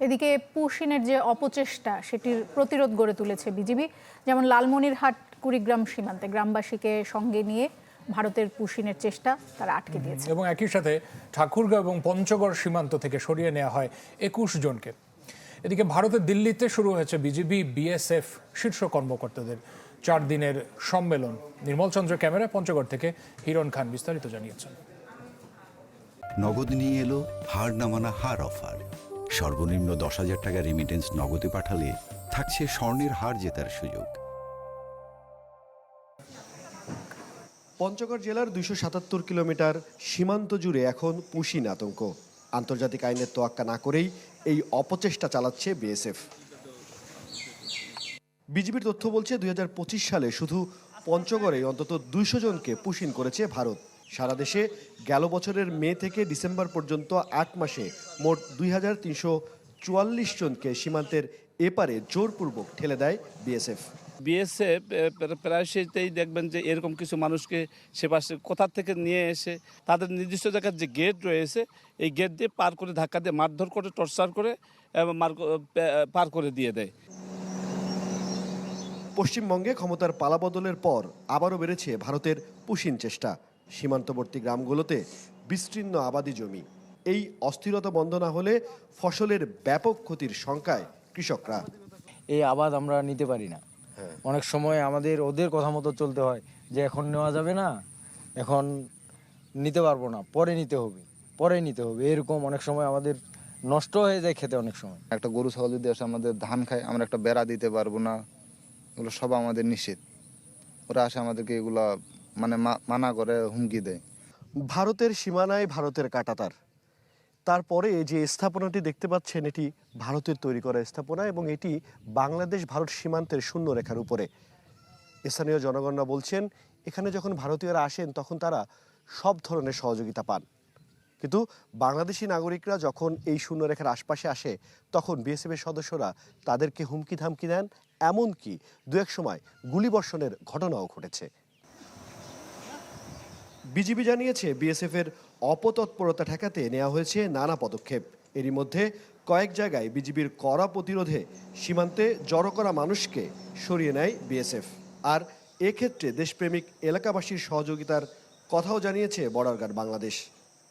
এদিকে পুশিনের যে অপচেষ্টা সেটির প্রতিরোধ গড়ে তুলেছে বিজিবি। যেমন লালমনিরহাট কুড়িগ্রাম সীমান্তে গ্রামবাসীকে সঙ্গে নিয়ে ভারতের পুশিনের চেষ্টা তারা আটকে দিয়েছে। এবং একই সাথে ঠাকুরগাঁও এবং পঞ্চগড় সীমান্ত থেকে সরিয়ে নেওয়া হয় ২১ জনকে। এদিকে ভারতের দিল্লিতে শুরু হয়েছে বিজিবি বিএসএফ শীর্ষ কর্মকর্তাদের 4 দিনের সম্মেলন। নির্মল চন্দ্র ক্যামেরায় পঞ্চগড় থেকে হিরণ খান বিস্তারিত জানিয়েছেন। নগদ নিয়ে এলো হার না মানা হার অফার। সর্বনিম্ন 10,000 টাকা রেমিটেন্স নগদে পাঠালে থাকছে স্বর্ণের হার জেতার সুযোগ। পঞ্চগড় জেলার 277 কিলোমিটার সীমান্ত জুড়ে এখন পুশিন আতঙ্ক। আন্তর্জাতিক আইনের তোয়াক্কা না করেই এই অপচেষ্টা চালাচ্ছে বিএসএফ। বিজিবির তথ্য বলছে 2025 সালে শুধু পঞ্চগড়ে অন্তত 200 জনকে পুশিন করেছে ভারত। সারা দেশে গেল বছরের মে থেকে ডিসেম্বর পর্যন্ত 8 মাসে মোট 2344 জনকে সীমান্তের এপারে জোরপূর্বক ঠেলে দেয় বিএসএফ। বিএসএফ প্রায়শই দেখবেন যে এরকম কিছু মানুষকে সে পাশে কোথা থেকে নিয়ে এসে তাদের নির্দিষ্ট জায়গার যে গেট রয়েছে এই গেট দিয়ে পার করে ধাক্কা দিয়ে মারধর করে টর্চার করে এবং পার করে দিয়ে দেয়। পশ্চিমবঙ্গে ক্ষমতার পালাবদলের পর আবারও বেড়েছে ভারতের পুশিন চেষ্টা। সীমান্তবর্তী গ্রামগুলোতে বিস্তীর্ণ আবাদি জমি। এই অস্থিরতা বন্ধ না হলে ফসলের ব্যাপক ক্ষতির শঙ্কায় কৃষকরা। এই আবাদ আমরা নিতে পারি না। অনেক সময় আমাদের ওদের কথা মতো চলতে হয় যে এখন নেওয়া যাবে না, এখন নিতে পারবো না, পরে নিতে হবে এরকম অনেক সময় আমাদের নষ্ট হয়ে যায় খেতে। অনেক সময় একটা গরু ছাগল যদি আসে আমাদের ধান খায়, আমরা একটা বেড়া দিতে পারবো না, এগুলো সব আমাদের নিষেধ। ওরা আসে আমাদেরকে এগুলা মানে মানা করে, হুমকি দেয়। ভারতের সীমানায় ভারতের কাঁটাতার। তারপরে যে স্থাপনাটি দেখতে পাচ্ছেন এটি ভারতের তৈরি করা স্থাপনা এবং এটি বাংলাদেশ ভারত সীমান্তের শূন্য রেখার উপরে। স্থানীয় জনগণরা বলছেন এখানে যখন ভারতীয়রা আসেন তখন তারা সব ধরনের সহযোগিতা পান, কিন্তু বাংলাদেশি নাগরিকরা যখন এই শূন্য রেখার আশপাশে আসে তখন বিএসএফের সদস্যরা তাদেরকে হুমকি ধামকি দেন, এমনকি দু এক সময় গুলিবর্ষণের ঘটনাও ঘটেছে। বিজিবি জানিয়েছে বিএসএফের অপতৎপরতা ঠেকাতে নেওয়া হয়েছে নানা পদক্ষেপ। এরই মধ্যে কয়েক জায়গায় বিজিবির কড়া প্রতিরোধে সীমান্তে জড়ো করা মানুষকে সরিয়ে নেয় বিএসএফ। আর এক্ষেত্রে দেশপ্রেমিক এলাকাবাসীর সহযোগিতার কথাও জানিয়েছে বর্ডার গার্ড বাংলাদেশ।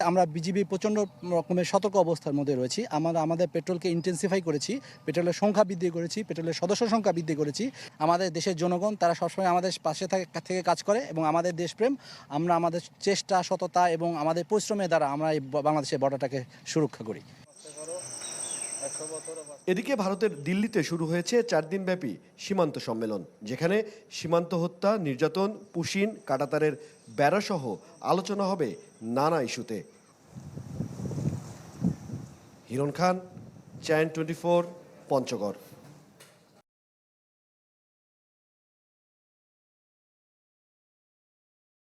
আমরা বিজিবি প্রচণ্ড রকমের সতর্ক অবস্থার মধ্যে রয়েছি। আমরা আমাদের পেট্রোলকে ইন্টেন্সিফাই করেছি, পেট্রোলের সংখ্যা বৃদ্ধি করেছি, পেট্রোলের সদস্য সংখ্যা বৃদ্ধি করেছি। আমাদের দেশের জনগণ তারা সবসময় আমাদের পাশে থেকে কাজ করে এবং আমাদের দেশপ্রেম, আমরা আমাদের চেষ্টা, সততা এবং আমাদের পরিশ্রমের দ্বারা আমরা এই বাংলাদেশের বর্ডারটাকে সুরক্ষা করি। এদিকে ভারতের দিল্লিতে শুরু হয়েছে 4 দিনব্যাপী সীমান্ত সম্মেলন, যেখানে সীমান্ত হত্যা, নির্যাতন, পুশিন, কাঁটাতারের বেড়াসহ আলোচনা হবে নানা ইস্যুতে। হিরণ খান, চ্যানেল 24, পঞ্চগড়।